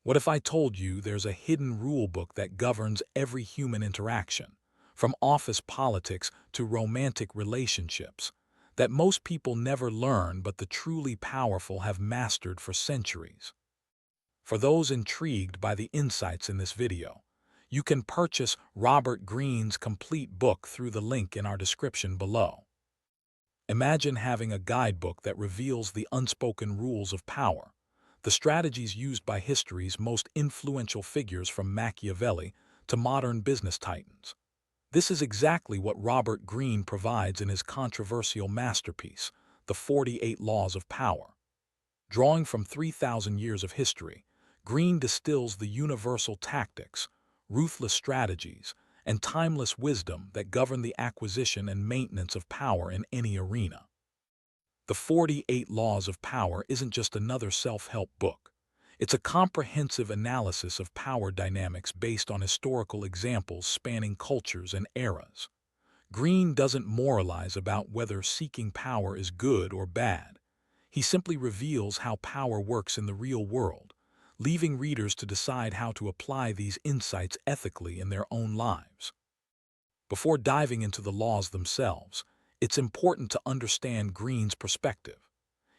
What if I told you there's a hidden rule book that governs every human interaction, from office politics to romantic relationships, that most people never learn but the truly powerful have mastered for centuries? For those intrigued by the insights in this video, you can purchase Robert Greene's complete book through the link in our description below. Imagine having a guidebook that reveals the unspoken rules of power, the strategies used by history's most influential figures from Machiavelli to modern business titans. This is exactly what Robert Greene provides in his controversial masterpiece, The 48 Laws of Power. Drawing from 3,000 years of history, Greene distills the universal tactics, ruthless strategies, and timeless wisdom that govern the acquisition and maintenance of power in any arena. The 48 Laws of Power isn't just another self-help book. It's a comprehensive analysis of power dynamics based on historical examples spanning cultures and eras. Greene doesn't moralize about whether seeking power is good or bad. He simply reveals how power works in the real world, leaving readers to decide how to apply these insights ethically in their own lives. Before diving into the laws themselves, it's important to understand Greene's perspective.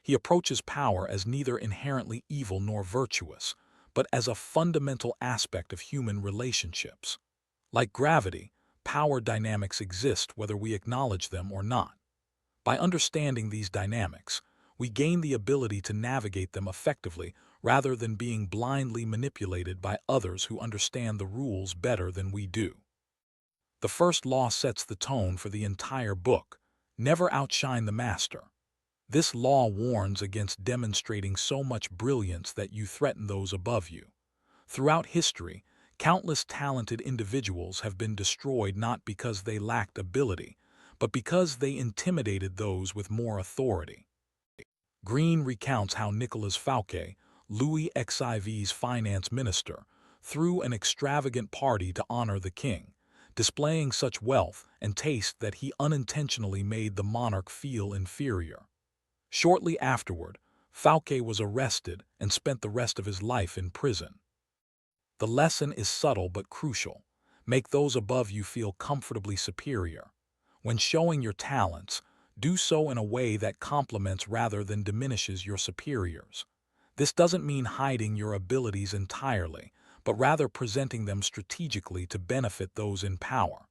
He approaches power as neither inherently evil nor virtuous, but as a fundamental aspect of human relationships. Like gravity, power dynamics exist whether we acknowledge them or not. By understanding these dynamics, we gain the ability to navigate them effectively rather than being blindly manipulated by others who understand the rules better than we do. The first law sets the tone for the entire book: never outshine the master. This law warns against demonstrating so much brilliance that you threaten those above you. Throughout history, countless talented individuals have been destroyed not because they lacked ability, but because they intimidated those with more authority. Greene recounts how Nicolas Fouquet, Louis XIV's finance minister, threw an extravagant party to honor the king, displaying such wealth and taste that he unintentionally made the monarch feel inferior. Shortly afterward, Fouquet was arrested and spent the rest of his life in prison. The lesson is subtle but crucial. Make those above you feel comfortably superior. When showing your talents, do so in a way that complements rather than diminishes your superiors. This doesn't mean hiding your abilities entirely, but rather presenting them strategically to benefit those in power.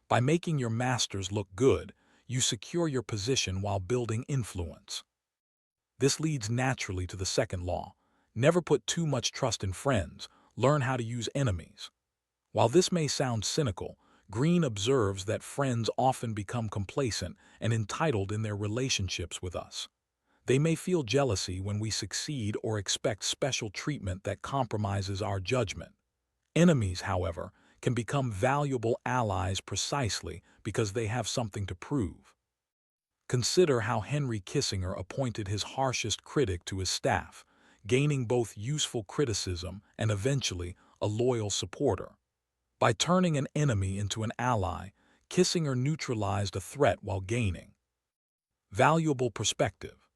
By making your masters look good, you secure your position while building influence. This leads naturally to the second law: never put too much trust in friends, learn how to use enemies. While this may sound cynical, Greene observes that friends often become complacent and entitled in their relationships with us. They may feel jealousy when we succeed or expect special treatment that compromises our judgment. Enemies, however, can become valuable allies precisely because they have something to prove. Consider how Henry Kissinger appointed his harshest critic to his staff, gaining both useful criticism and eventually a loyal supporter. By turning an enemy into an ally, Kissinger neutralized a threat while gaining valuable perspective.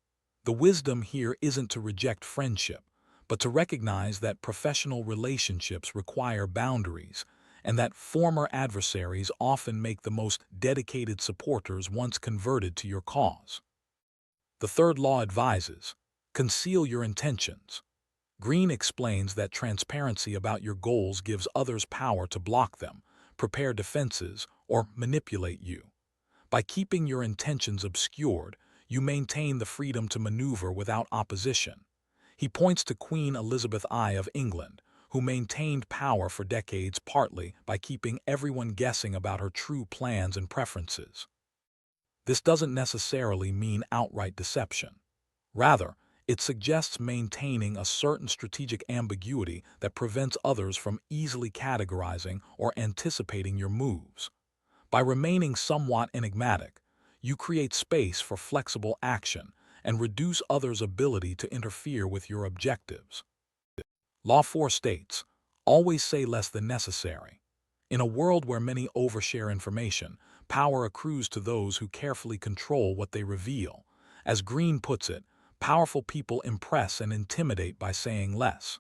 The wisdom here isn't to reject friendship, but to recognize that professional relationships require boundaries, and that former adversaries often make the most dedicated supporters once converted to your cause. The third law advises: conceal your intentions. Greene explains that transparency about your goals gives others power to block them, prepare defenses, or manipulate you. By keeping your intentions obscured, you maintain the freedom to maneuver without opposition. He points to Queen Elizabeth I of England, who maintained power for decades partly by keeping everyone guessing about her true plans and preferences. This doesn't necessarily mean outright deception. Rather, it suggests maintaining a certain strategic ambiguity that prevents others from easily categorizing or anticipating your moves. By remaining somewhat enigmatic, you create space for flexible action and reduce others' ability to interfere with your objectives. Law 4 states, always say less than necessary. In a world where many overshare information, power accrues to those who carefully control what they reveal. As Greene puts it, powerful people impress and intimidate by saying less.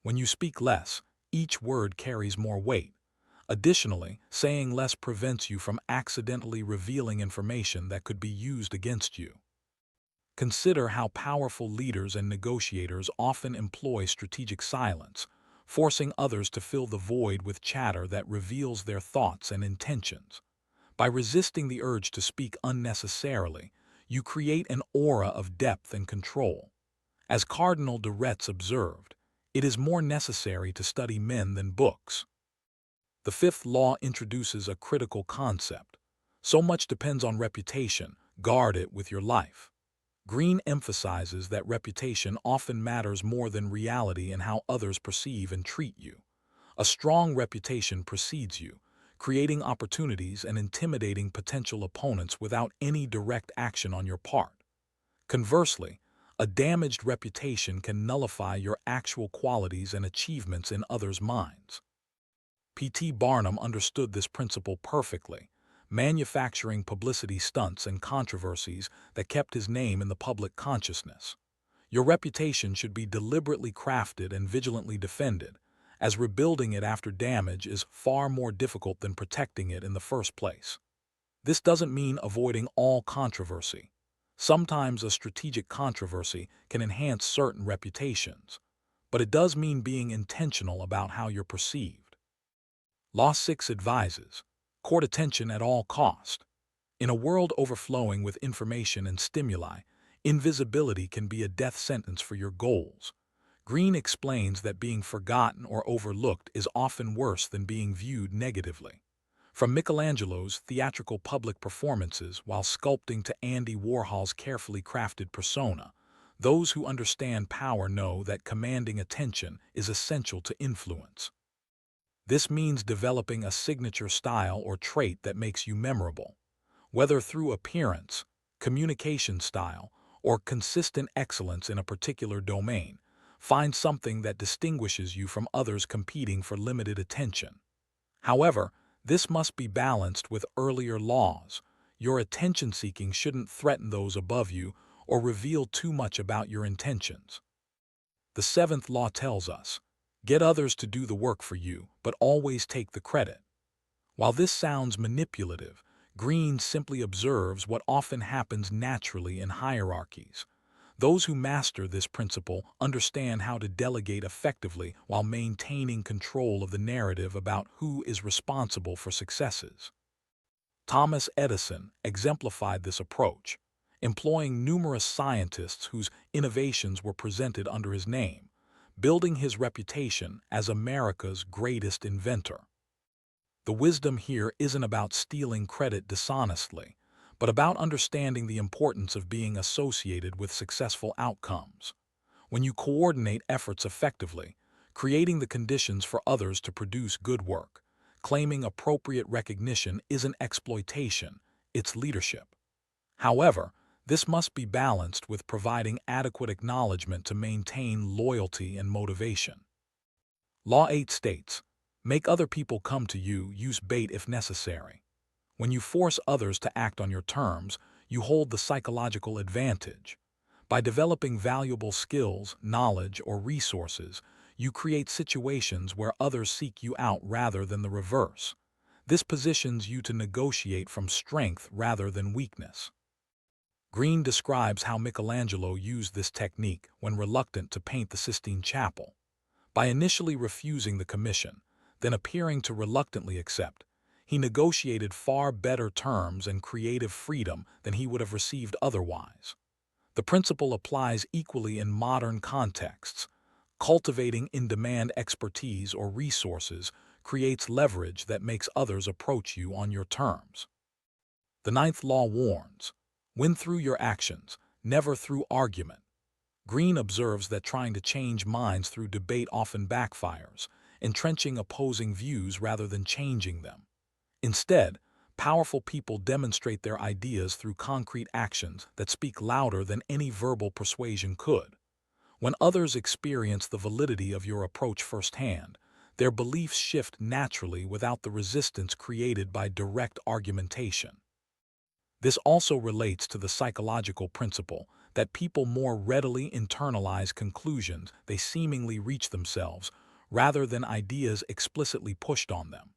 When you speak less, each word carries more weight. Additionally, saying less prevents you from accidentally revealing information that could be used against you. Consider how powerful leaders and negotiators often employ strategic silence, forcing others to fill the void with chatter that reveals their thoughts and intentions. By resisting the urge to speak unnecessarily, you create an aura of depth and control. As Cardinal de Retz observed, it is more necessary to study men than books. The fifth law introduces a critical concept. So much depends on reputation, guard it with your life. Greene emphasizes that reputation often matters more than reality in how others perceive and treat you. A strong reputation precedes you, creating opportunities and intimidating potential opponents without any direct action on your part. Conversely, a damaged reputation can nullify your actual qualities and achievements in others' minds. P.T. Barnum understood this principle perfectly, manufacturing publicity stunts and controversies that kept his name in the public consciousness. Your reputation should be deliberately crafted and vigilantly defended, as rebuilding it after damage is far more difficult than protecting it in the first place. This doesn't mean avoiding all controversy. Sometimes a strategic controversy can enhance certain reputations, but it does mean being intentional about how you're perceived. Law 6 advises, court attention at all cost. In a world overflowing with information and stimuli, invisibility can be a death sentence for your goals. Greene explains that being forgotten or overlooked is often worse than being viewed negatively. From Michelangelo's theatrical public performances while sculpting to Andy Warhol's carefully crafted persona, those who understand power know that commanding attention is essential to influence. This means developing a signature style or trait that makes you memorable. Whether through appearance, communication style, or consistent excellence in a particular domain, find something that distinguishes you from others competing for limited attention. However, this must be balanced with earlier laws. Your attention-seeking shouldn't threaten those above you or reveal too much about your intentions. The seventh law tells us, get others to do the work for you, but always take the credit. While this sounds manipulative, Greene simply observes what often happens naturally in hierarchies. Those who master this principle understand how to delegate effectively while maintaining control of the narrative about who is responsible for successes. Thomas Edison exemplified this approach, employing numerous scientists whose innovations were presented under his name, building his reputation as America's greatest inventor. The wisdom here isn't about stealing credit dishonestly, but about understanding the importance of being associated with successful outcomes. When you coordinate efforts effectively, creating the conditions for others to produce good work, claiming appropriate recognition isn't exploitation, it's leadership. However, this must be balanced with providing adequate acknowledgement to maintain loyalty and motivation. Law 8 states, make other people come to you, use bait if necessary. When you force others to act on your terms, you hold the psychological advantage. By developing valuable skills, knowledge, or resources, you create situations where others seek you out rather than the reverse. This positions you to negotiate from strength rather than weakness. Greene describes how Michelangelo used this technique when reluctant to paint the Sistine Chapel. By initially refusing the commission, then appearing to reluctantly accept, he negotiated far better terms and creative freedom than he would have received otherwise. The principle applies equally in modern contexts. Cultivating in-demand expertise or resources creates leverage that makes others approach you on your terms. The ninth law warns, win through your actions, never through argument. Greene observes that trying to change minds through debate often backfires, entrenching opposing views rather than changing them. Instead, powerful people demonstrate their ideas through concrete actions that speak louder than any verbal persuasion could. When others experience the validity of your approach firsthand, their beliefs shift naturally without the resistance created by direct argumentation. This also relates to the psychological principle that people more readily internalize conclusions they seemingly reach themselves rather than ideas explicitly pushed on them.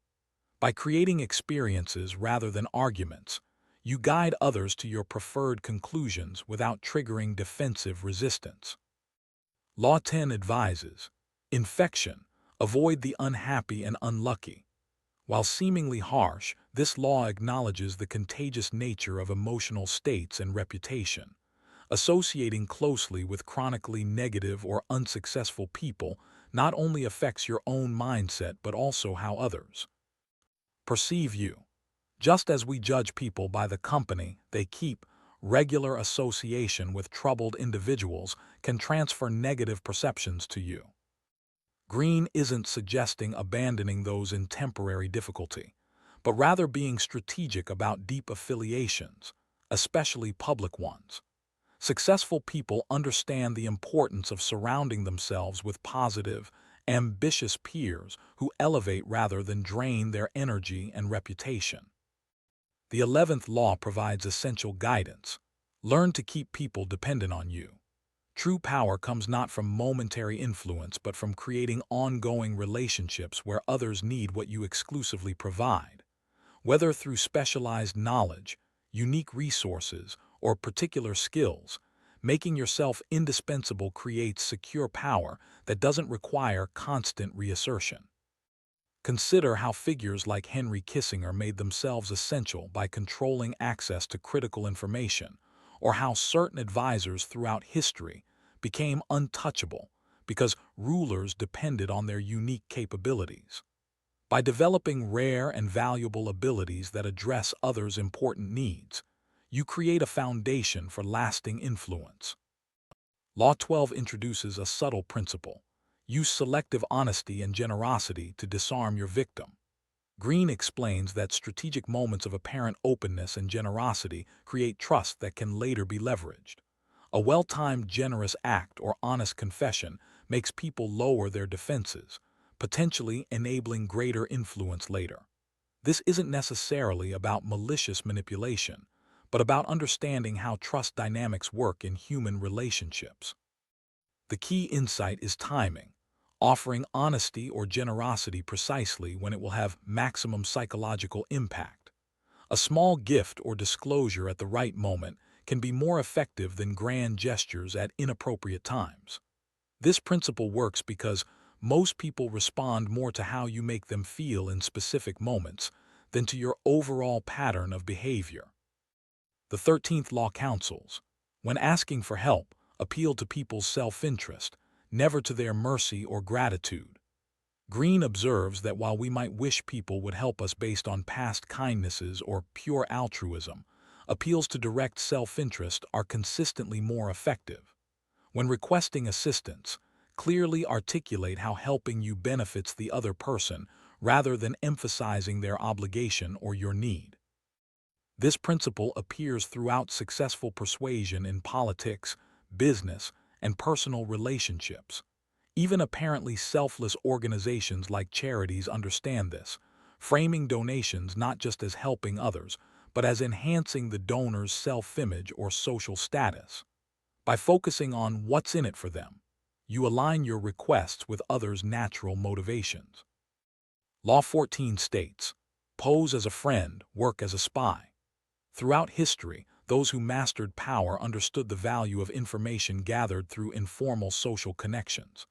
By creating experiences rather than arguments, you guide others to your preferred conclusions without triggering defensive resistance. Law 10 advises, infection, avoid the unhappy and unlucky. While seemingly harsh, this law acknowledges the contagious nature of emotional states and reputation. Associating closely with chronically negative or unsuccessful people not only affects your own mindset but also how others perceive you. Just as we judge people by the company they keep, regular association with troubled individuals can transfer negative perceptions to you. Greene isn't suggesting abandoning those in temporary difficulty, but rather being strategic about deep affiliations, especially public ones. Successful people understand the importance of surrounding themselves with positive, ambitious peers who elevate rather than drain their energy and reputation. The 11th law provides essential guidance. Learn to keep people dependent on you. True power comes not from momentary influence but from creating ongoing relationships where others need what you exclusively provide. Whether through specialized knowledge, unique resources, or particular skills, making yourself indispensable creates secure power that doesn't require constant reassertion. Consider how figures like Henry Kissinger made themselves essential by controlling access to critical information, or how certain advisors throughout history became untouchable because rulers depended on their unique capabilities. By developing rare and valuable abilities that address others' important needs, you create a foundation for lasting influence. Law 12 introduces a subtle principle. Use selective honesty and generosity to disarm your victim. Greene explains that strategic moments of apparent openness and generosity create trust that can later be leveraged. A well-timed generous act or honest confession makes people lower their defenses, potentially enabling greater influence later. This isn't necessarily about malicious manipulation, but about understanding how trust dynamics work in human relationships. The key insight is timing, offering honesty or generosity precisely when it will have maximum psychological impact. A small gift or disclosure at the right moment can be more effective than grand gestures at inappropriate times. This principle works because most people respond more to how you make them feel in specific moments than to your overall pattern of behavior. The 13th law counsels, when asking for help, appeal to people's self-interest, never to their mercy or gratitude. Greene observes that while we might wish people would help us based on past kindnesses or pure altruism, appeals to direct self-interest are consistently more effective. When requesting assistance, clearly articulate how helping you benefits the other person rather than emphasizing their obligation or your need. This principle appears throughout successful persuasion in politics, business, and personal relationships. Even apparently selfless organizations like charities understand this, framing donations not just as helping others, but as enhancing the donor's self-image or social status. By focusing on what's in it for them, you align your requests with others' natural motivations. Law 14 states, pose as a friend, work as a spy. Throughout history, those who mastered power understood the value of information gathered through informal social connections.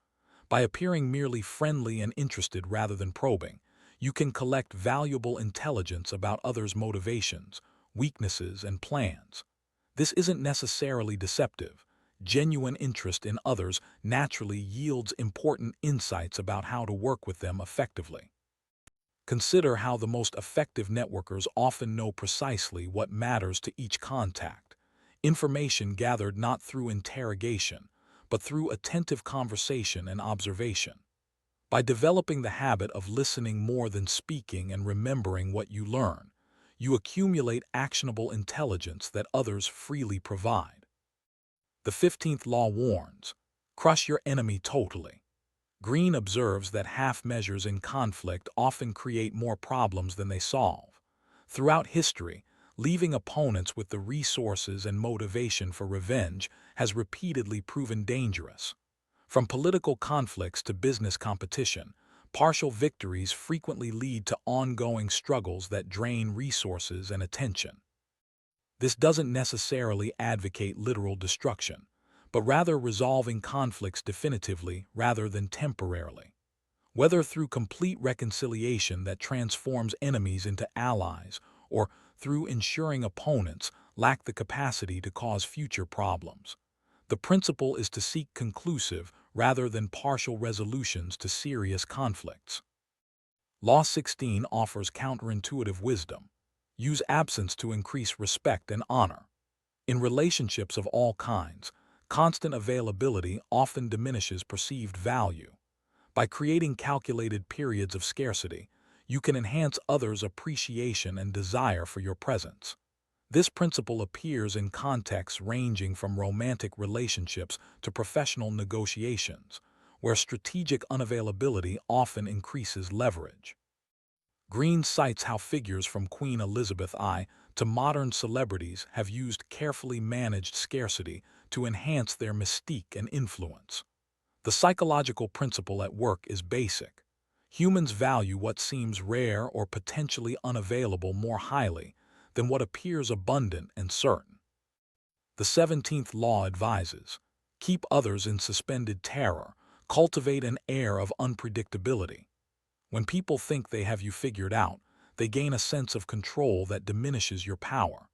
By appearing merely friendly and interested rather than probing, you can collect valuable intelligence about others' motivations, weaknesses, and plans. This isn't necessarily deceptive. Genuine interest in others naturally yields important insights about how to work with them effectively. Consider how the most effective networkers often know precisely what matters to each contact. Information gathered not through interrogation, but through attentive conversation and observation. By developing the habit of listening more than speaking and remembering what you learn, you accumulate actionable intelligence that others freely provide. The 15th law warns, crush your enemy totally. Greene observes that half measures in conflict often create more problems than they solve. Throughout history, leaving opponents with the resources and motivation for revenge has repeatedly proven dangerous. From political conflicts to business competition, partial victories frequently lead to ongoing struggles that drain resources and attention. This doesn't necessarily advocate literal destruction, but rather resolving conflicts definitively rather than temporarily. Whether through complete reconciliation that transforms enemies into allies, or through ensuring opponents lack the capacity to cause future problems. The principle is to seek conclusive rather than partial resolutions to serious conflicts. Law 16 offers counterintuitive wisdom. Use absence to increase respect and honor. In relationships of all kinds, constant availability often diminishes perceived value. By creating calculated periods of scarcity, you can enhance others' appreciation and desire for your presence. This principle appears in contexts ranging from romantic relationships to professional negotiations, where strategic unavailability often increases leverage. Greene cites how figures from Queen Elizabeth I to modern celebrities have used carefully managed scarcity to enhance their mystique and influence. The psychological principle at work is basic. Humans value what seems rare or potentially unavailable more highly than what appears abundant and certain. The 17th law advises, keep others in suspended terror, cultivate an air of unpredictability. When people think they have you figured out, they gain a sense of control that diminishes your power.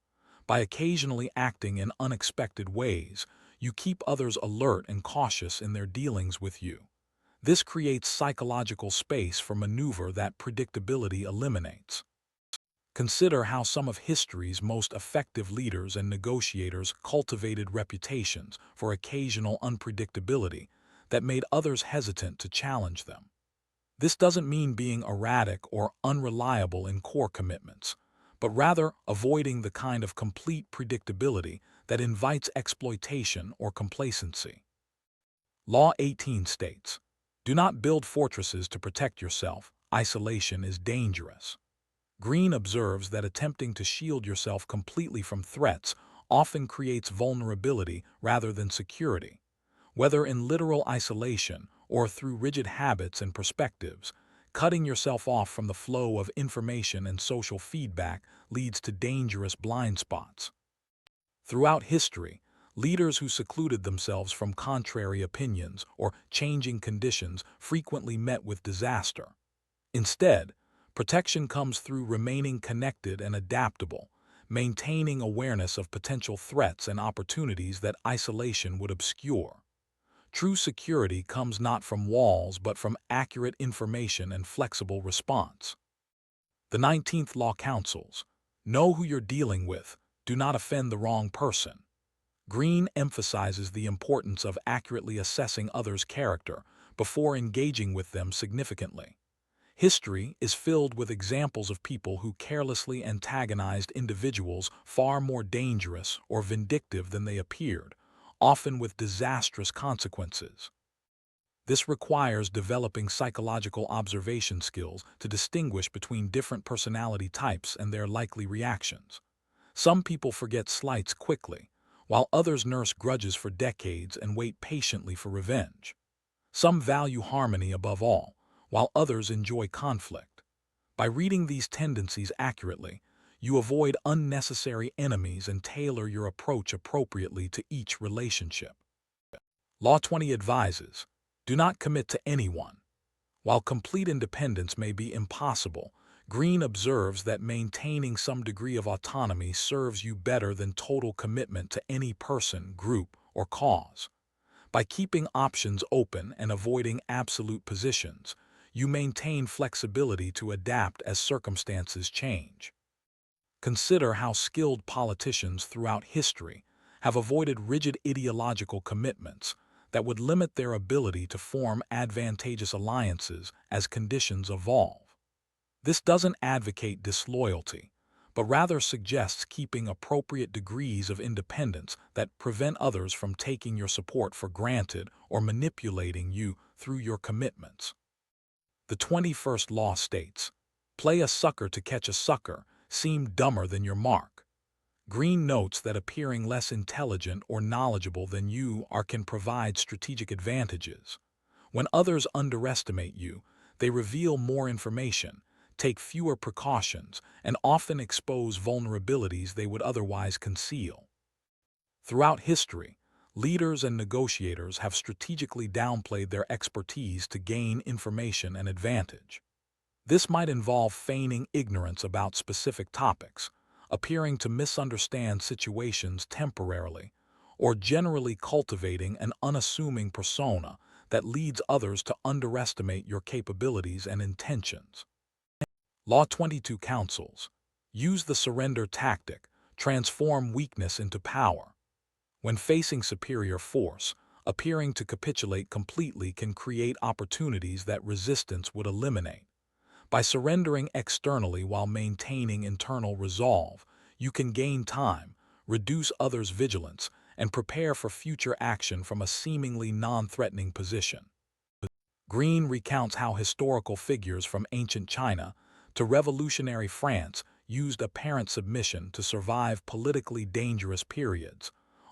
By occasionally acting in unexpected ways, you keep others alert and cautious in their dealings with you. This creates psychological space for maneuver that predictability eliminates. Consider how some of history's most effective leaders and negotiators cultivated reputations for occasional unpredictability that made others hesitant to challenge them. This doesn't mean being erratic or unreliable in core commitments, but rather avoiding the kind of complete predictability that invites exploitation or complacency. Law 18 states, do not build fortresses to protect yourself. Isolation is dangerous. Greene observes that attempting to shield yourself completely from threats often creates vulnerability rather than security. Whether in literal isolation or through rigid habits and perspectives, cutting yourself off from the flow of information and social feedback leads to dangerous blind spots. Throughout history, leaders who secluded themselves from contrary opinions or changing conditions frequently met with disaster. Instead, protection comes through remaining connected and adaptable, maintaining awareness of potential threats and opportunities that isolation would obscure. True security comes not from walls but from accurate information and flexible response. The 19th Law counsels, know who you're dealing with, do not offend the wrong person. Greene emphasizes the importance of accurately assessing others' character before engaging with them significantly. History is filled with examples of people who carelessly antagonized individuals far more dangerous or vindictive than they appeared, often with disastrous consequences. This requires developing psychological observation skills to distinguish between different personality types and their likely reactions. Some people forget slights quickly, while others nurse grudges for decades and wait patiently for revenge. Some value harmony above all, while others enjoy conflict. By reading these tendencies accurately, you avoid unnecessary enemies and tailor your approach appropriately to each relationship. Law 20 advises, do not commit to anyone. While complete independence may be impossible, Greene observes that maintaining some degree of autonomy serves you better than total commitment to any person, group, or cause. By keeping options open and avoiding absolute positions, you maintain flexibility to adapt as circumstances change. Consider how skilled politicians throughout history have avoided rigid ideological commitments that would limit their ability to form advantageous alliances as conditions evolve. This doesn't advocate disloyalty, but rather suggests keeping appropriate degrees of independence that prevent others from taking your support for granted or manipulating you through your commitments. The 21st Law states, play a sucker to catch a sucker, seem dumber than your mark. Greene notes that appearing less intelligent or knowledgeable than you are can provide strategic advantages. When others underestimate you, they reveal more information, take fewer precautions, and often expose vulnerabilities they would otherwise conceal. Throughout history, leaders and negotiators have strategically downplayed their expertise to gain information and advantage. This might involve feigning ignorance about specific topics, appearing to misunderstand situations temporarily, or generally cultivating an unassuming persona that leads others to underestimate your capabilities and intentions. Law 22 counsels: use the surrender tactic, transform weakness into power. When facing superior force, appearing to capitulate completely can create opportunities that resistance would eliminate. By surrendering externally while maintaining internal resolve, you can gain time, reduce others' vigilance, and prepare for future action from a seemingly non-threatening position. Greene recounts how historical figures from ancient China to revolutionary France used apparent submission to survive politically dangerous periods,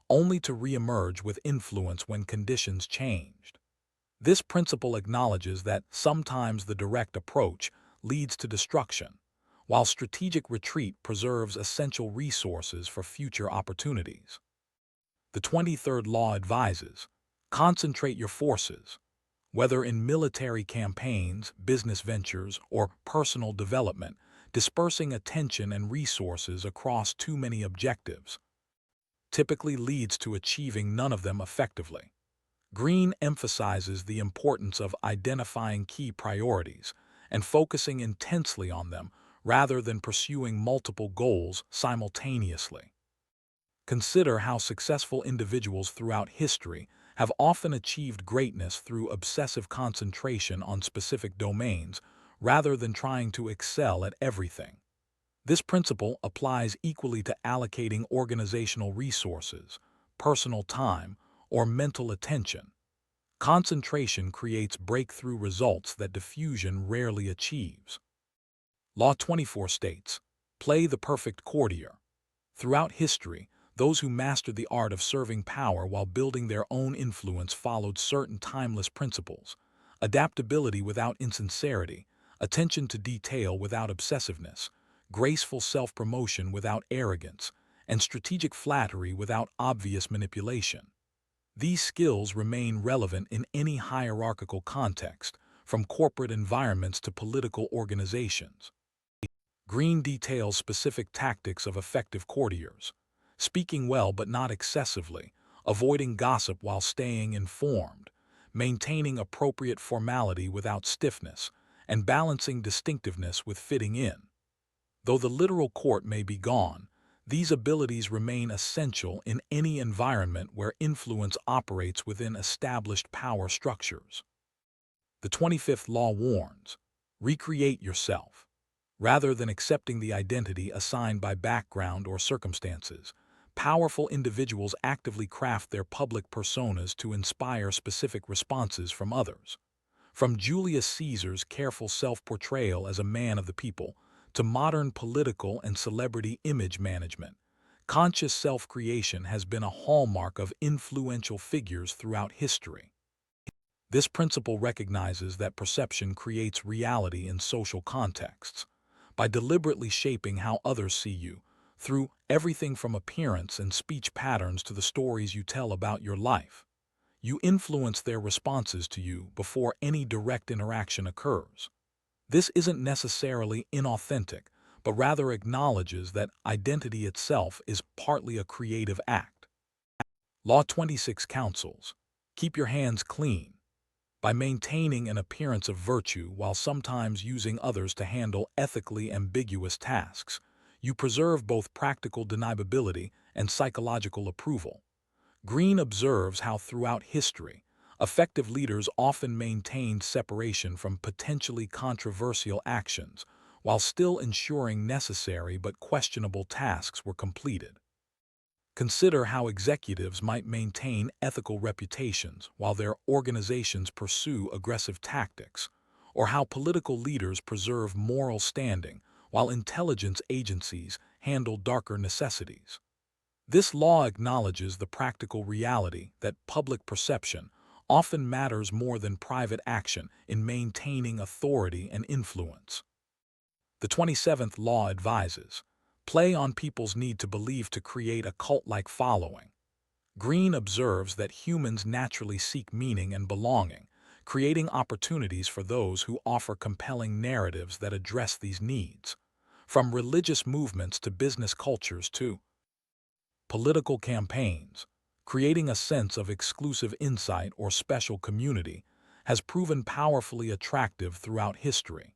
only to re-emerge with influence when conditions changed. This principle acknowledges that sometimes the direct approach leads to destruction, while strategic retreat preserves essential resources for future opportunities. The 23rd law advises: concentrate your forces. Whether in military campaigns, business ventures, or personal development, dispersing attention and resources across too many objectives typically leads to achieving none of them effectively. Greene emphasizes the importance of identifying key priorities and focusing intensely on them rather than pursuing multiple goals simultaneously. Consider how successful individuals throughout history have often achieved greatness through obsessive concentration on specific domains rather than trying to excel at everything. This principle applies equally to allocating organizational resources, personal time, or mental attention. Concentration creates breakthrough results that diffusion rarely achieves. Law 24 states: play the perfect courtier. Throughout history, those who mastered the art of serving power while building their own influence followed certain timeless principles: adaptability without insincerity, attention to detail without obsessiveness, graceful self-promotion without arrogance, and strategic flattery without obvious manipulation. These skills remain relevant in any hierarchical context, from corporate environments to political organizations. Greene details specific tactics of effective courtiers: speaking well but not excessively, avoiding gossip while staying informed, maintaining appropriate formality without stiffness, and balancing distinctiveness with fitting in. Though the literal court may be gone, these abilities remain essential in any environment where influence operates within established power structures. The 25th law warns: recreate yourself. Rather than accepting the identity assigned by background or circumstances, powerful individuals actively craft their public personas to inspire specific responses from others. From Julius Caesar's careful self-portrayal as a man of the people to modern political and celebrity image management, conscious self-creation has been a hallmark of influential figures throughout history. This principle recognizes that perception creates reality in social contexts. By deliberately shaping how others see you, through everything from appearance and speech patterns to the stories you tell about your life, you influence their responses to you before any direct interaction occurs. This isn't necessarily inauthentic, but rather acknowledges that identity itself is partly a creative act. Law 26 counsels: keep your hands clean. By maintaining an appearance of virtue while sometimes using others to handle ethically ambiguous tasks, you preserve both practical deniability and psychological approval. Greene observes how throughout history, effective leaders often maintained separation from potentially controversial actions while still ensuring necessary but questionable tasks were completed. Consider how executives might maintain ethical reputations while their organizations pursue aggressive tactics, or how political leaders preserve moral standing while intelligence agencies handle darker necessities. This law acknowledges the practical reality that public perception often matters more than private action in maintaining authority and influence. The 27th law advises, play on people's need to believe to create a cult-like following. Greene observes that humans naturally seek meaning and belonging, creating opportunities for those who offer compelling narratives that address these needs. From religious movements to business cultures to political campaigns, creating a sense of exclusive insight or special community has proven powerfully attractive throughout history.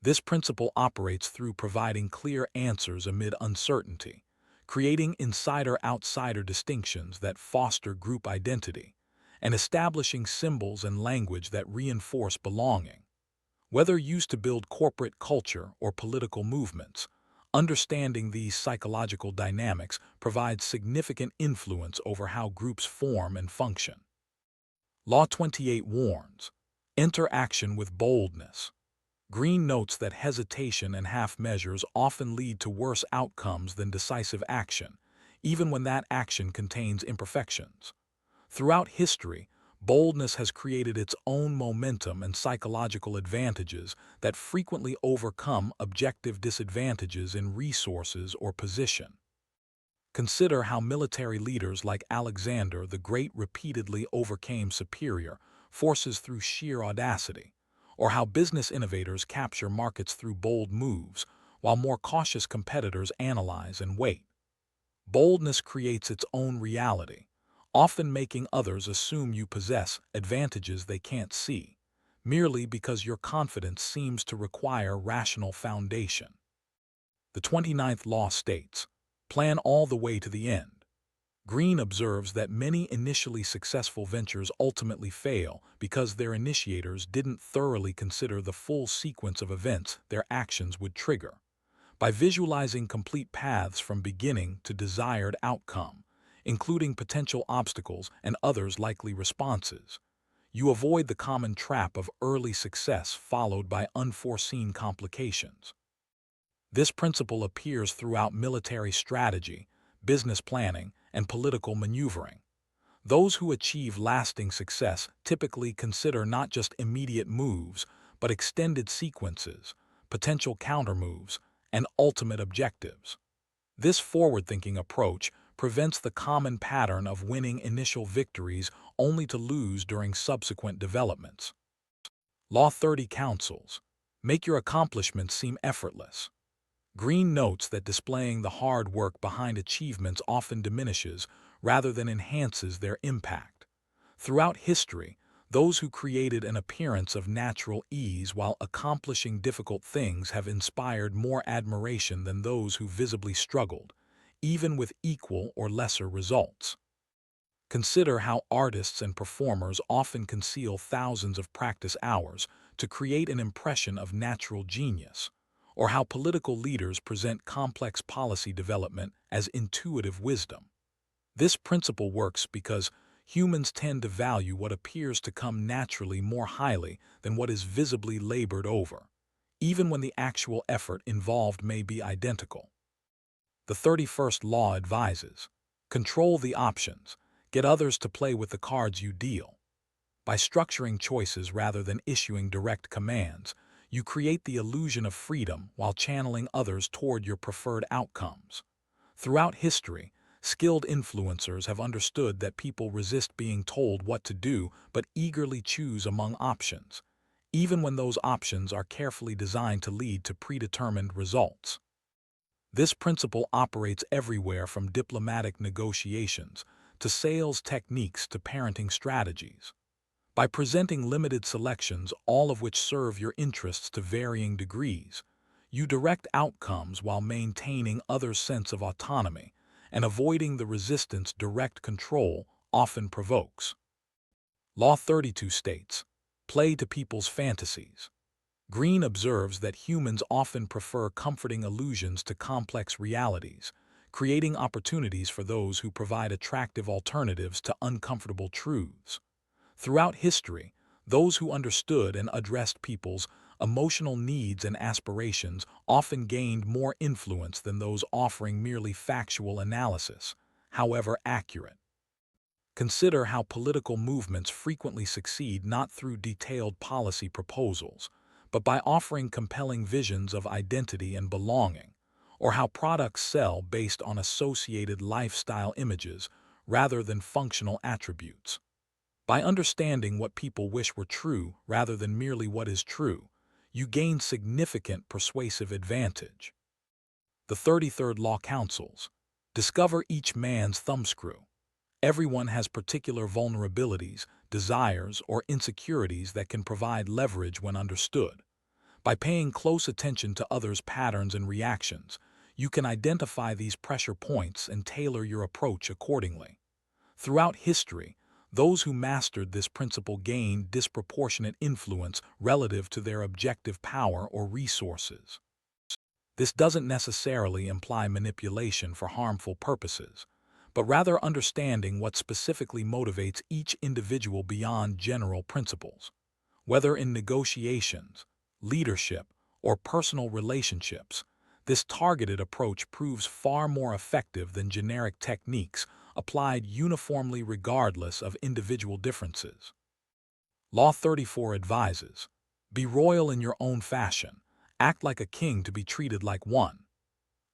This principle operates through providing clear answers amid uncertainty, creating insider-outsider distinctions that foster group identity, and establishing symbols and language that reinforce belonging. Whether used to build corporate culture or political movements, understanding these psychological dynamics provides significant influence over how groups form and function. Law 28 warns, enter action with boldness. Greene notes that hesitation and half measures often lead to worse outcomes than decisive action, even when that action contains imperfections. Throughout history, boldness has created its own momentum and psychological advantages that frequently overcome objective disadvantages in resources or position. Consider how military leaders like Alexander the Great repeatedly overcame superior forces through sheer audacity, or how business innovators capture markets through bold moves, while more cautious competitors analyze and wait. Boldness creates its own reality, often making others assume you possess advantages they can't see, merely because your confidence seems to require rational foundation. The 29th law states, plan all the way to the end. Greene observes that many initially successful ventures ultimately fail because their initiators didn't thoroughly consider the full sequence of events their actions would trigger. By visualizing complete paths from beginning to desired outcome, including potential obstacles and others' likely responses, you avoid the common trap of early success followed by unforeseen complications. This principle appears throughout military strategy, business planning, and political maneuvering. Those who achieve lasting success typically consider not just immediate moves, but extended sequences, potential countermoves, and ultimate objectives. This forward-thinking approach prevents the common pattern of winning initial victories only to lose during subsequent developments. Law 30 counsels, make your accomplishments seem effortless. Greene notes that displaying the hard work behind achievements often diminishes rather than enhances their impact. Throughout history, those who created an appearance of natural ease while accomplishing difficult things have inspired more admiration than those who visibly struggled, even with equal or lesser results. Consider how artists and performers often conceal thousands of practice hours to create an impression of natural genius, or how political leaders present complex policy development as intuitive wisdom. This principle works because humans tend to value what appears to come naturally more highly than what is visibly labored over, even when the actual effort involved may be identical. The 31st law advises, control the options, get others to play with the cards you deal. By structuring choices rather than issuing direct commands, you create the illusion of freedom while channeling others toward your preferred outcomes. Throughout history, skilled influencers have understood that people resist being told what to do but eagerly choose among options, even when those options are carefully designed to lead to predetermined results. This principle operates everywhere from diplomatic negotiations to sales techniques to parenting strategies. By presenting limited selections, all of which serve your interests to varying degrees, you direct outcomes while maintaining others' sense of autonomy and avoiding the resistance direct control often provokes. Law 32 states, play to people's fantasies. Greene observes that humans often prefer comforting illusions to complex realities, creating opportunities for those who provide attractive alternatives to uncomfortable truths. Throughout history, those who understood and addressed people's emotional needs and aspirations often gained more influence than those offering merely factual analysis, however accurate. Consider how political movements frequently succeed not through detailed policy proposals, but by offering compelling visions of identity and belonging, or how products sell based on associated lifestyle images rather than functional attributes. By understanding what people wish were true rather than merely what is true, you gain significant persuasive advantage. The 33rd Law counsels, discover each man's thumbscrew. Everyone has particular vulnerabilities, desires, or insecurities that can provide leverage when understood. By paying close attention to others' patterns and reactions, you can identify these pressure points and tailor your approach accordingly. Throughout history, those who mastered this principle gained disproportionate influence relative to their objective power or resources. This doesn't necessarily imply manipulation for harmful purposes, but rather understanding what specifically motivates each individual beyond general principles. Whether in negotiations, leadership, or personal relationships, this targeted approach proves far more effective than generic techniques applied uniformly regardless of individual differences. Law 34 advises, be royal in your own fashion, act like a king to be treated like one.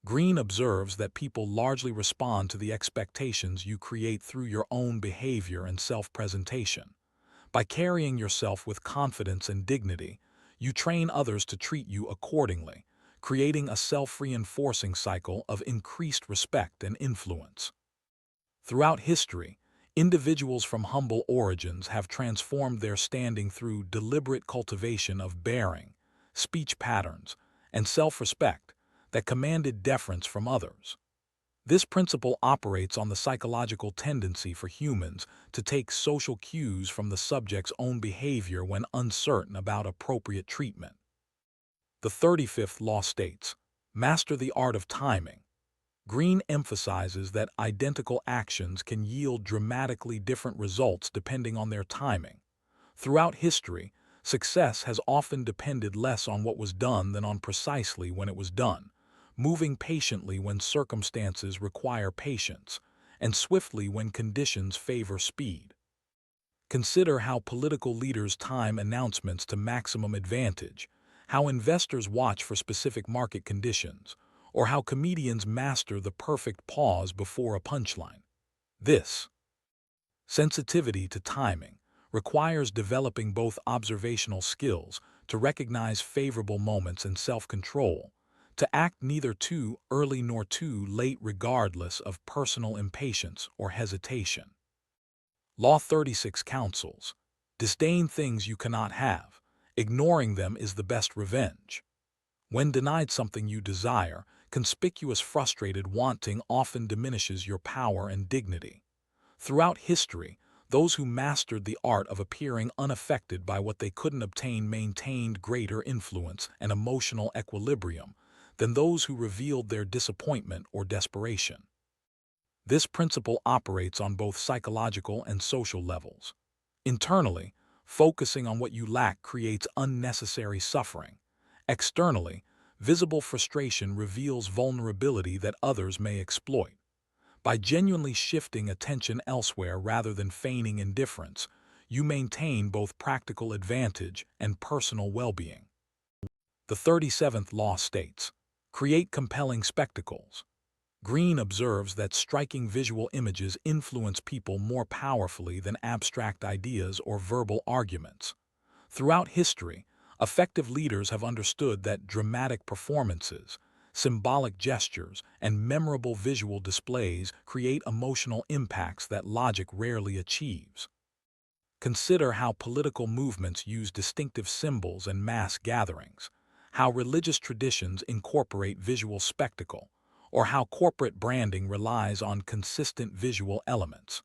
Greene observes that people largely respond to the expectations you create through your own behavior and self-presentation. By carrying yourself with confidence and dignity, you train others to treat you accordingly, creating a self-reinforcing cycle of increased respect and influence. Throughout history, individuals from humble origins have transformed their standing through deliberate cultivation of bearing, speech patterns, and self-respect that commanded deference from others. This principle operates on the psychological tendency for humans to take social cues from the subject's own behavior when uncertain about appropriate treatment. The 35th Law states, master the art of timing. Greene emphasizes that identical actions can yield dramatically different results depending on their timing. Throughout history, success has often depended less on what was done than on precisely when it was done, moving patiently when circumstances require patience, and swiftly when conditions favor speed. Consider how political leaders time announcements to maximum advantage, how investors watch for specific market conditions, or how comedians master the perfect pause before a punchline. This sensitivity to timing requires developing both observational skills to recognize favorable moments and self-control, to act neither too early nor too late regardless of personal impatience or hesitation. Law 36 counsels, disdain things you cannot have. Ignoring them is the best revenge. When denied something you desire, conspicuous frustrated wanting often diminishes your power and dignity. Throughout history, those who mastered the art of appearing unaffected by what they couldn't obtain maintained greater influence and emotional equilibrium than those who revealed their disappointment or desperation. This principle operates on both psychological and social levels. Internally, focusing on what you lack creates unnecessary suffering. Externally, visible frustration reveals vulnerability that others may exploit. By genuinely shifting attention elsewhere rather than feigning indifference, you maintain both practical advantage and personal well-being. The 37th Law states, create compelling spectacles. Greene observes that striking visual images influence people more powerfully than abstract ideas or verbal arguments. Throughout history, effective leaders have understood that dramatic performances, symbolic gestures, and memorable visual displays create emotional impacts that logic rarely achieves. Consider how political movements use distinctive symbols and mass gatherings, how religious traditions incorporate visual spectacle, or how corporate branding relies on consistent visual elements.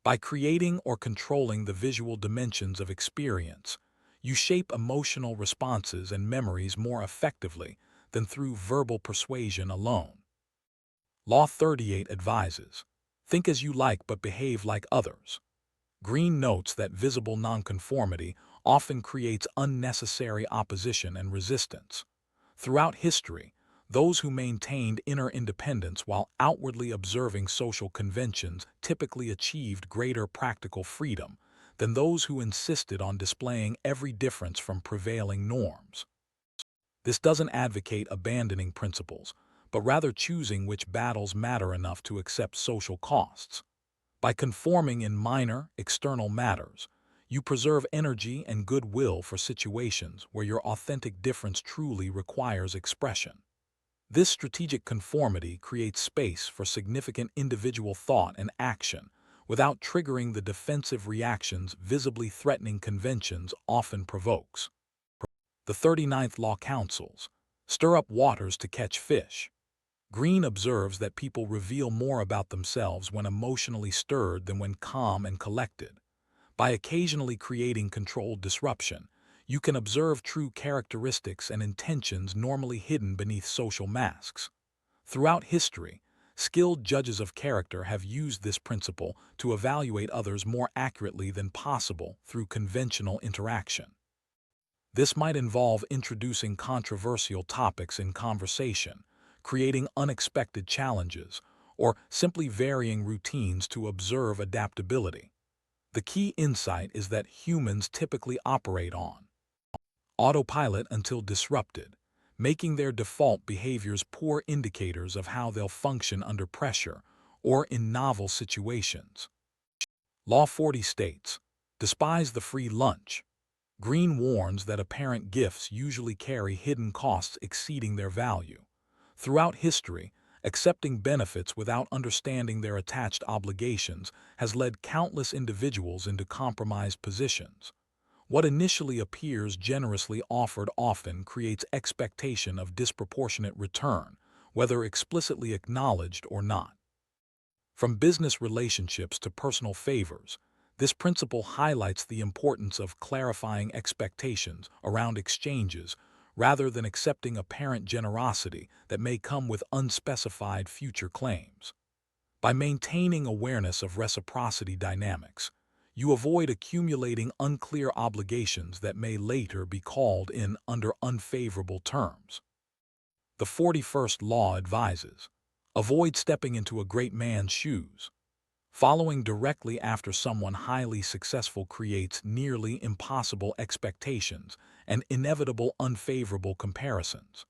By creating or controlling the visual dimensions of experience, you shape emotional responses and memories more effectively than through verbal persuasion alone. Law 38 advises, think as you like but behave like others. Greene notes that visible nonconformity often creates unnecessary opposition and resistance. Throughout history, those who maintained inner independence while outwardly observing social conventions typically achieved greater practical freedom than those who insisted on displaying every difference from prevailing norms. This doesn't advocate abandoning principles, but rather choosing which battles matter enough to accept social costs. By conforming in minor, external matters, you preserve energy and goodwill for situations where your authentic difference truly requires expression. This strategic conformity creates space for significant individual thought and action without triggering the defensive reactions visibly threatening conventions often provokes. The 39th Law counsels, stir up waters to catch fish. Greene observes that people reveal more about themselves when emotionally stirred than when calm and collected. By occasionally creating controlled disruption, you can observe true characteristics and intentions normally hidden beneath social masks. Throughout history, skilled judges of character have used this principle to evaluate others more accurately than possible through conventional interaction. This might involve introducing controversial topics in conversation, creating unexpected challenges, or simply varying routines to observe adaptability. The key insight is that humans typically operate on autopilot until disrupted, making their default behaviors poor indicators of how they'll function under pressure or in novel situations. Law 40 states, despise the free lunch. Greene warns that apparent gifts usually carry hidden costs exceeding their value. Throughout history, accepting benefits without understanding their attached obligations has led countless individuals into compromised positions. What initially appears generously offered often creates expectation of disproportionate return, whether explicitly acknowledged or not. From business relationships to personal favors, this principle highlights the importance of clarifying expectations around exchanges rather than accepting apparent generosity that may come with unspecified future claims. By maintaining awareness of reciprocity dynamics, you avoid accumulating unclear obligations that may later be called in under unfavorable terms. The 41st Law advises, avoid stepping into a great man's shoes. Following directly after someone highly successful creates nearly impossible expectations and inevitable unfavorable comparisons.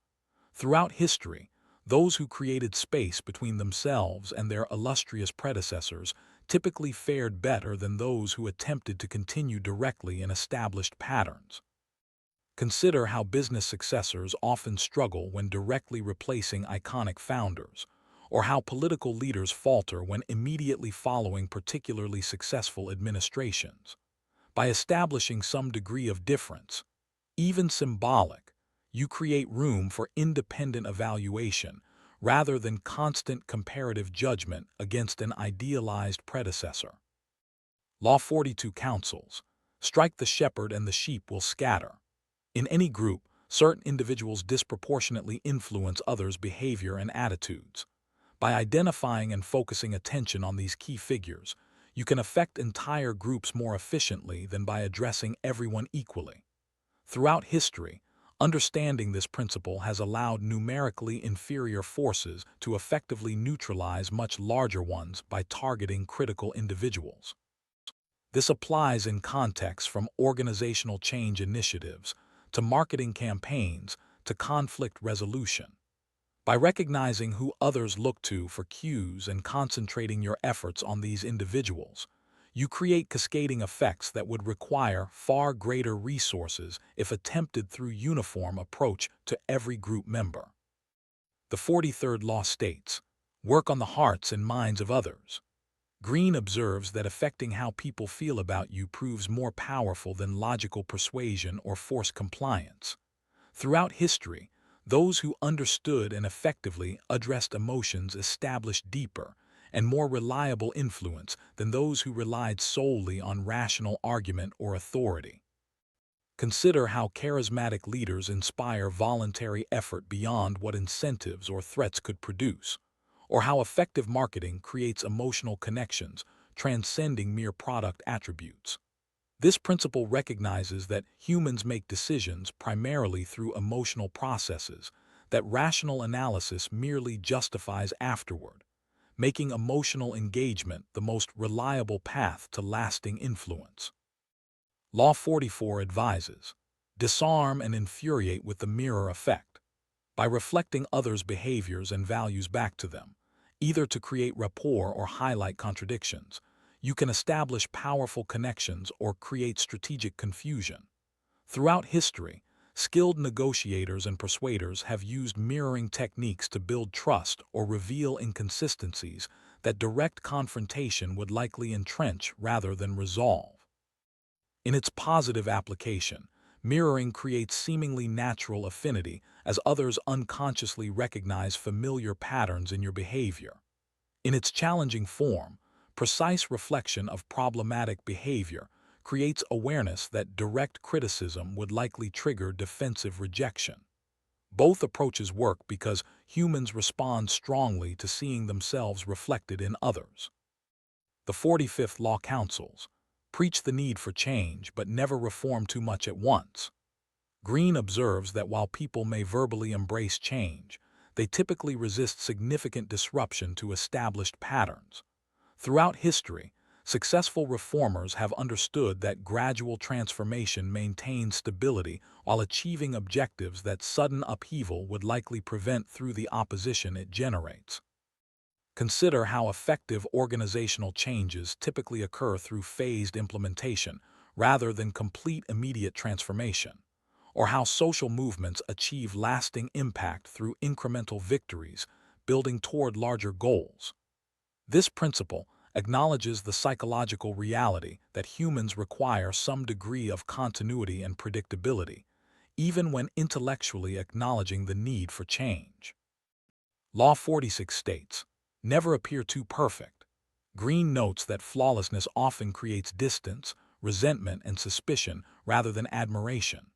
Throughout history, those who created space between themselves and their illustrious predecessors typically fared better than those who attempted to continue directly in established patterns. Consider how business successors often struggle when directly replacing iconic founders, or how political leaders falter when immediately following particularly successful administrations. By establishing some degree of difference, even symbolic, you create room for independent evaluation rather than constant comparative judgment against an idealized predecessor. Law 42 counsels, strike the shepherd and the sheep will scatter. In any group, certain individuals disproportionately influence others' behavior and attitudes. By identifying and focusing attention on these key figures, you can affect entire groups more efficiently than by addressing everyone equally. Throughout history, understanding this principle has allowed numerically inferior forces to effectively neutralize much larger ones by targeting critical individuals. This applies in contexts from organizational change initiatives to marketing campaigns to conflict resolution. By recognizing who others look to for cues and concentrating your efforts on these individuals, you create cascading effects that would require far greater resources if attempted through uniform approach to every group member. The 43rd Law states, work on the hearts and minds of others. Greene observes that affecting how people feel about you proves more powerful than logical persuasion or forced compliance. Throughout history, those who understood and effectively addressed emotions established deeper and more reliable influence than those who relied solely on rational argument or authority. Consider how charismatic leaders inspire voluntary effort beyond what incentives or threats could produce, or how effective marketing creates emotional connections transcending mere product attributes. This principle recognizes that humans make decisions primarily through emotional processes that rational analysis merely justifies afterward, making emotional engagement the most reliable path to lasting influence. Law 44 advises, disarm and infuriate with the mirror effect, by reflecting others' behaviors and values back to them, either to create rapport or highlight contradictions. You can establish powerful connections or create strategic confusion. Throughout history, skilled negotiators and persuaders have used mirroring techniques to build trust or reveal inconsistencies that direct confrontation would likely entrench rather than resolve. In its positive application, mirroring creates seemingly natural affinity as others unconsciously recognize familiar patterns in your behavior. In its challenging form, precise reflection of problematic behavior creates awareness that direct criticism would likely trigger defensive rejection. Both approaches work because humans respond strongly to seeing themselves reflected in others. The 45th Law counsels, preach the need for change but never reform too much at once. Greene observes that while people may verbally embrace change, they typically resist significant disruption to established patterns. Throughout history, successful reformers have understood that gradual transformation maintains stability while achieving objectives that sudden upheaval would likely prevent through the opposition it generates. Consider how effective organizational changes typically occur through phased implementation rather than complete immediate transformation, or how social movements achieve lasting impact through incremental victories, building toward larger goals. This principle acknowledges the psychological reality that humans require some degree of continuity and predictability, even when intellectually acknowledging the need for change. Law 46 states, never appear too perfect. Greene notes that flawlessness often creates distance, resentment, and suspicion rather than admiration.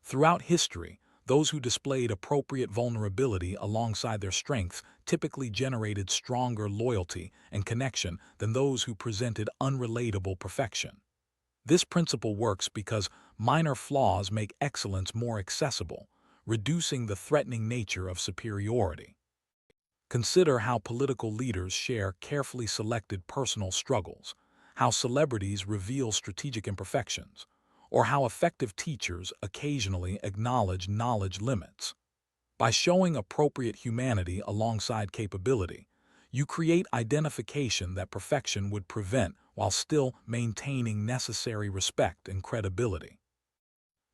Throughout history, those who displayed appropriate vulnerability alongside their strengths typically generated stronger loyalty and connection than those who presented unrelatable perfection. This principle works because minor flaws make excellence more accessible, reducing the threatening nature of superiority. Consider how political leaders share carefully selected personal struggles, how celebrities reveal strategic imperfections, or how effective teachers occasionally acknowledge knowledge limits. By showing appropriate humanity alongside capability, you create identification that perfection would prevent while still maintaining necessary respect and credibility.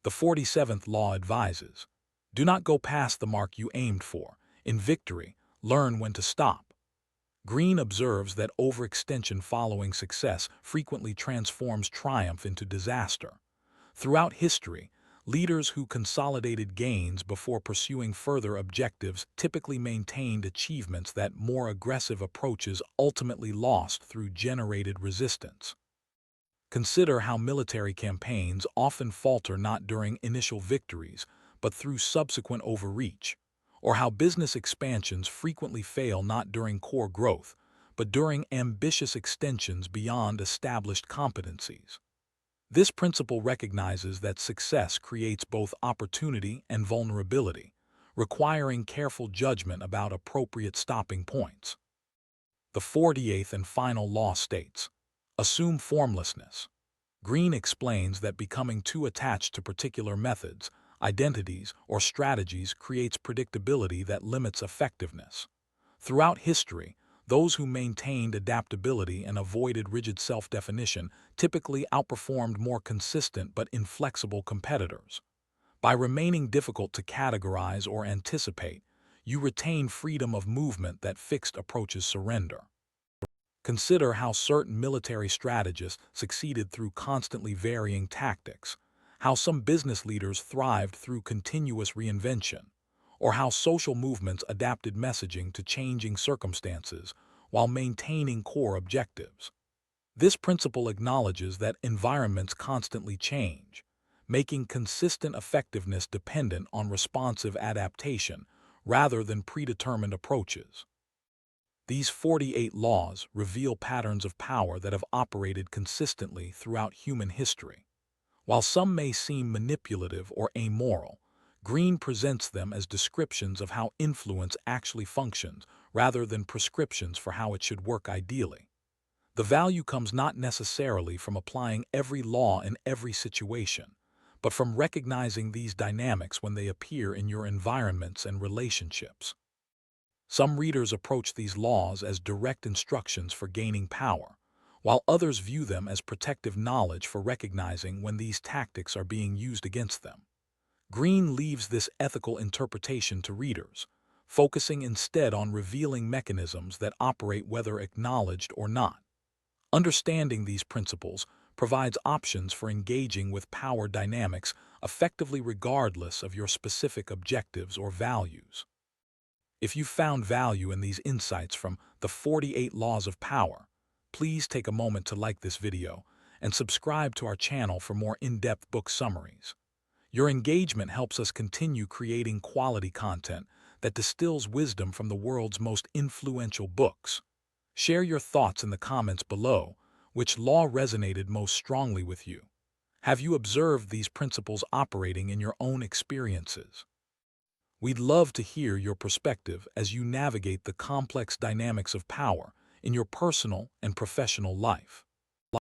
The 47th Law advises, do not go past the mark you aimed for. In victory, learn when to stop. Greene observes that overextension following success frequently transforms triumph into disaster. Throughout history, leaders who consolidated gains before pursuing further objectives typically maintained achievements that more aggressive approaches ultimately lost through generated resistance. Consider how military campaigns often falter not during initial victories, but through subsequent overreach, or how business expansions frequently fail not during core growth, but during ambitious extensions beyond established competencies. This principle recognizes that success creates both opportunity and vulnerability, requiring careful judgment about appropriate stopping points. The 48th and final law states, assume formlessness. Greene explains that becoming too attached to particular methods, identities, or strategies creates predictability that limits effectiveness. Throughout history, those who maintained adaptability and avoided rigid self-definition typically outperformed more consistent but inflexible competitors. By remaining difficult to categorize or anticipate, you retain freedom of movement that fixed approaches surrender. Consider how certain military strategists succeeded through constantly varying tactics, how some business leaders thrived through continuous reinvention, or how social movements adapted messaging to changing circumstances while maintaining core objectives. This principle acknowledges that environments constantly change, making consistent effectiveness dependent on responsive adaptation rather than predetermined approaches. These 48 laws reveal patterns of power that have operated consistently throughout human history. While some may seem manipulative or amoral, Greene presents them as descriptions of how influence actually functions rather than prescriptions for how it should work ideally. The value comes not necessarily from applying every law in every situation, but from recognizing these dynamics when they appear in your environments and relationships. Some readers approach these laws as direct instructions for gaining power, while others view them as protective knowledge for recognizing when these tactics are being used against them. Greene leaves this ethical interpretation to readers, focusing instead on revealing mechanisms that operate whether acknowledged or not. Understanding these principles provides options for engaging with power dynamics effectively regardless of your specific objectives or values. If you found value in these insights from the 48 Laws of Power, please take a moment to like this video and subscribe to our channel for more in-depth book summaries. Your engagement helps us continue creating quality content that distills wisdom from the world's most influential books. Share your thoughts in the comments below. Which law resonated most strongly with you? Have you observed these principles operating in your own experiences? We'd love to hear your perspective as you navigate the complex dynamics of power in your personal and professional life.